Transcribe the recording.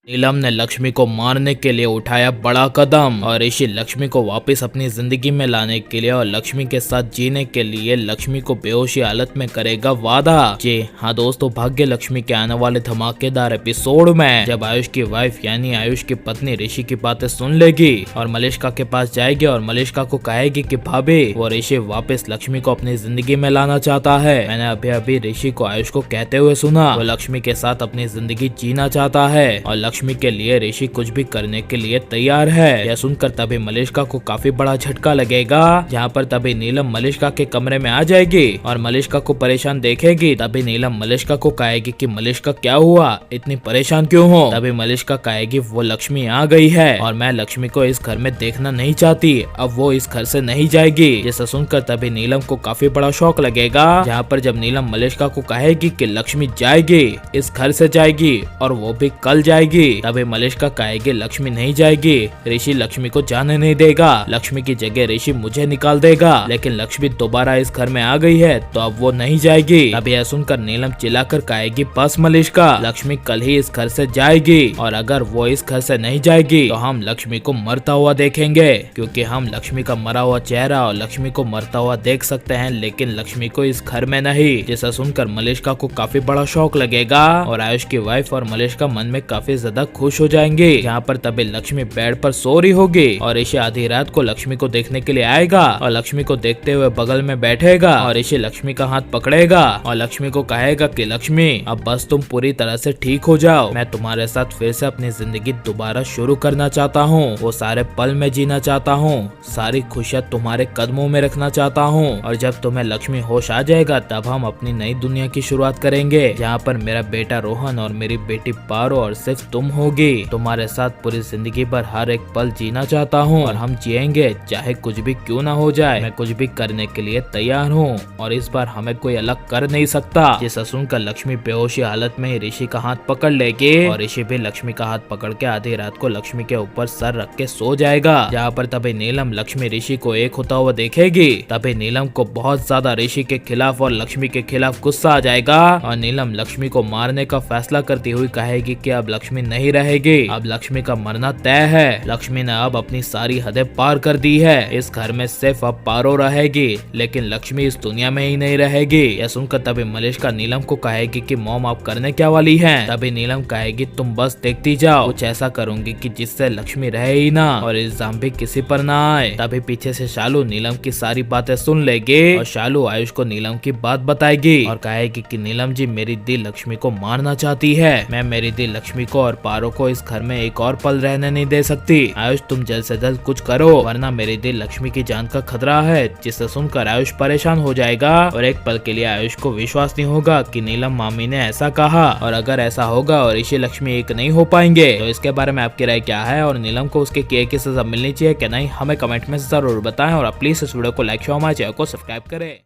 नीलम ने लक्ष्मी को मारने के लिए उठाया बड़ा कदम और ऋषि लक्ष्मी को वापस अपनी जिंदगी में लाने के लिए और लक्ष्मी के साथ जीने के लिए लक्ष्मी को बेहोशी हालत में करेगा वादा। जी हाँ दोस्तों, भाग्य लक्ष्मी के आने वाले धमाकेदार एपिसोड में जब आयुष की वाइफ यानी आयुष की पत्नी ऋषि की बातें सुन लेगी और मलिष्का के पास जाएगी और मलिष्का को कहेगी कि भाभी वो ऋषि वापस लक्ष्मी को अपनी जिंदगी में लाना चाहता है। मैंने अभी अभी ऋषि को आयुष को कहते हुए सुना वो लक्ष्मी के साथ अपनी जिंदगी जीना चाहता है और लक्ष्मी के लिए ऋषि कुछ भी करने के लिए तैयार है। यह सुनकर तभी मलिष्का को काफी बड़ा झटका लगेगा, जहाँ पर तभी नीलम मलिष्का के कमरे में आ जाएगी और मलिष्का को परेशान देखेगी। तभी नीलम मलिष्का को कहेगी कि मलिष्का क्या हुआ, इतनी परेशान क्यों हो। तभी मलिष्का कहेगी वो लक्ष्मी आ गई है और मैं लक्ष्मी को इस घर में देखना नहीं चाहती, अब वो इस घर से नहीं जाएगी। जिसे सुनकर तभी नीलम को काफी बड़ा शौक लगेगा, जहाँ पर जब नीलम मलिष्का को कहेगी कि लक्ष्मी जाएगी, इस घर से जाएगी और वो भी कल जाएगी। तभी मलिष्का कहेगी लक्ष्मी नहीं जाएगी, ऋषि लक्ष्मी को जाने नहीं देगा, लक्ष्मी की जगह ऋषि मुझे निकाल देगा। लेकिन लक्ष्मी दोबारा इस घर में आ गई है तो अब वो नहीं जाएगी। तभी यह सुनकर नीलम चिल्लाकर कहेगी बस मलिष्का, लक्ष्मी कल ही इस घर से जाएगी और अगर वो इस घर से नहीं जाएगी तो हम लक्ष्मी को मरता हुआ देखेंगे, क्योंकि हम लक्ष्मी का मरा हुआ चेहरा और लक्ष्मी को मरता हुआ देख सकते हैं लेकिन लक्ष्मी को इस घर में नहीं। जिसे सुनकर मलिष्का को काफी बड़ा शौक लगेगा और आयुष की वाइफ और मलिष्का मन में काफी ज्यादा खुश हो जाएंगे। यहाँ पर तभी लक्ष्मी बेड पर सो रही होगी और ऋषि आधी रात को लक्ष्मी को देखने के लिए आएगा और लक्ष्मी को देखते हुए बगल में बैठेगा और ऋषि लक्ष्मी का हाथ पकड़ेगा और लक्ष्मी को कहेगा कि लक्ष्मी अब बस तुम पूरी तरह से ठीक हो जाओ, मैं तुम्हारे साथ फिर से अपनी जिंदगी दोबारा शुरू करना चाहता हूँ, वो सारे पल में जीना चाहता हूँ, सारी खुशियाँ तुम्हारे कदमों में रखना चाहता हूँ और जब तुम्हें लक्ष्मी होश आ जाएगा तब हम अपनी नई दुनिया की शुरुआत करेंगे, जहाँ पर मेरा बेटा रोहन और मेरी बेटी पारो और सिर्फ तुम होगी। तुम्हारे साथ पूरी जिंदगी भर हर एक पल जीना चाहता हूँ और हम जिएंगे चाहे कुछ भी क्यों ना हो जाए, मैं कुछ भी करने के लिए तैयार हूँ और इस बार हमें कोई अलग कर नहीं सकता। जिसे सुनकर लक्ष्मी बेहोशी हालत में ऋषि का हाथ पकड़ लेगी और ऋषि भी लक्ष्मी का हाथ पकड़ के आधी रात को लक्ष्मी के ऊपर सर रख के सो जाएगा। जहाँ पर तभी नीलम लक्ष्मी ऋषि को एक होता हुआ देखेगी। तभी नीलम को बहुत ज्यादा ऋषि के खिलाफ और लक्ष्मी के खिलाफ गुस्सा आ जाएगा और नीलम लक्ष्मी को मारने का फैसला करती हुई कहेगी कि अब लक्ष्मी नहीं रहेगी, अब लक्ष्मी का मरना तय है। लक्ष्मी ने अब अपनी सारी हदें पार कर दी है, इस घर में सिर्फ अब पारो रहेगी लेकिन लक्ष्मी इस दुनिया में ही नहीं रहेगी। यह सुनकर तभी मलिष्का नीलम को कहेगी कि मॉम आप करने क्या वाली हैं। तभी नीलम कहेगी तुम बस देखती जाओ, कुछ ऐसा करूंगी कि जिससे लक्ष्मी रहे ही ना और इल्जाम भी किसी पर ना आए। तभी पीछे से शालू नीलम की सारी बातें सुन लेगी और शालू आयुष को नीलम की बात बताएगी और कहेगी कि नीलम जी मेरी दी लक्ष्मी को मारना चाहती है, मैं मेरी दी लक्ष्मी को और पारो को इस घर में एक और पल रहने नहीं दे सकती। आयुष तुम जल्द से जल्द कुछ करो वरना मेरी दी लक्ष्मी की जान का खतरा है। जिसे सुनकर आयुष परेशान हो जाएगा और एक पल के लिए आयुष को विश्वास नहीं होगा कि नीलम मामी ने ऐसा कहा और अगर ऐसा होगा और ऋषि लक्ष्मी एक नहीं हो पाएंगे तो इसके बारे में आपकी राय क्या है और नीलम को उसके किए की सजा मिलनी चाहिए क्या नहीं, हमें कमेंट में जरूर बताएं और प्लीज इस वीडियो को लाइक शेयर हमारे चैनल को सब्सक्राइब करें।